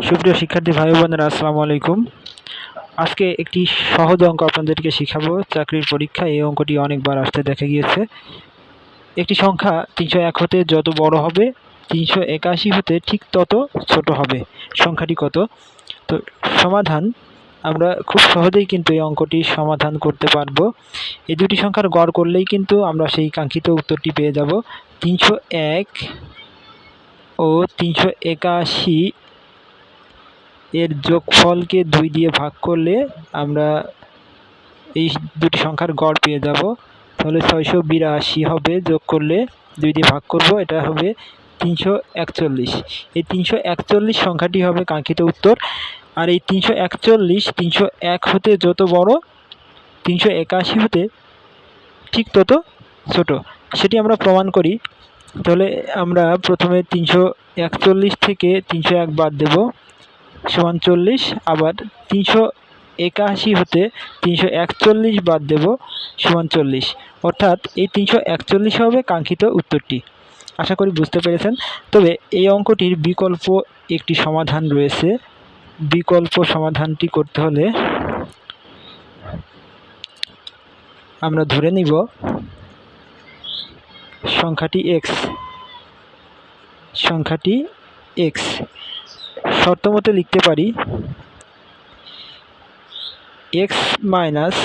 সুপ্রিয় শিক্ষার্থী ভাই বোনেরা, আসসালামু আলাইকুম। আজকে একটি সহজ অঙ্ক আপনাদেরকে শিখাবো। চাকরির পরীক্ষা এই অঙ্কটি অনেকবার আসতে দেখা গিয়েছে। একটি সংখ্যা 301 হতে যত বড় হবে 381 হতে ঠিক তত ছোট হবে। সংখ্যাটি কত? তো সমাধান আমরা খুব সহজেই কিন্তু এই অঙ্কটি সমাধান করতে পারবো। এই দুটি সংখ্যার গড় করলেই কিন্তু আমরা সেই কাঙ্ক্ষিত উত্তরটি পেয়ে যাব। 301 ও 381 এর যোগফলকে 2 দিয়ে ভাগ করলে আমরা এই দুটি সংখ্যার গড় পেয়ে যাব। তাহলে 682 হবে, যোগ করলে 2 দিয়ে ভাগ করব, এটা হবে 341। এই 341 সংখ্যাটি হবে কাঙ্ক্ষিত উত্তর। আর এই 341 301 হতে যত বড় 381 হতে ঠিক তত ছোট, সেটি আমরা প্রমাণ করি। তাহলে আমরা প্রথমে 341 থেকে 301 বাদ দেব, সমান 40। আবার 381 হতে 341 বাদ দেব, সমান 40। অর্থাৎ এই 341 হবে কাঙ্ক্ষিত উত্তরটি। আশা করি বুঝতে পেরেছেন। তবে এই অঙ্কটির বিকল্প একটি সমাধান রয়েছে। বিকল্প সমাধানটি করতে হলে আমরা ধরে নিব সংখ্যাটি x। শর্তমতে লিখতে পারি x মাইনাস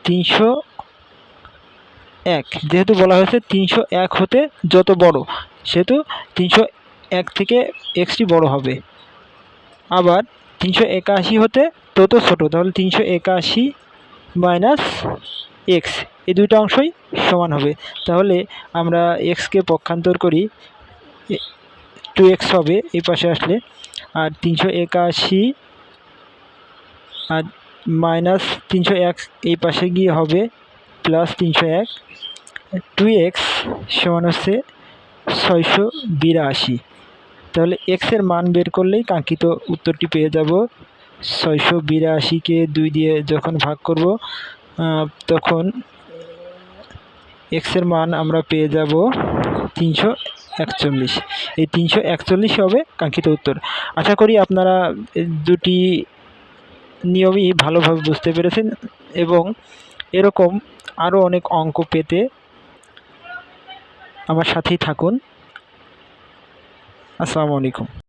301। যেহেতু বলা হয়েছে 301 হতে যত বড়, সেহেতু 301 থেকে এক্সটি বড় হবে। আবার 381 হতে তত ছোট, তাহলে 381 মাইনাস এক্স, এই দুইটা অংশই সমান হবে। তাহলে আমরা এক্সকে পক্ষান্তর করি, 2x হবে এই পাশে আসলে। আর 381 আর মাইনাস 301 এই পাশে গিয়ে হবে প্লাস 301। 2x সমান হচ্ছে 682। তাহলে এক্সের মান বের করলেই কাঙ্ক্ষিত উত্তরটি পেয়ে যাব। 682কে 2 দিয়ে যখন ভাগ করব তখন এক্সের মান আমরা পেয়ে যাব 341। এই 341 হবে কাঙ্ক্ষিত উত্তর। আশা করি আপনারা দুটি নিয়মই ভালোভাবে বুঝতে পেরেছেন এবং এরকম আরও অনেক অঙ্ক পেতে আমার সাথেই থাকুন। আসসালামু আলাইকুম।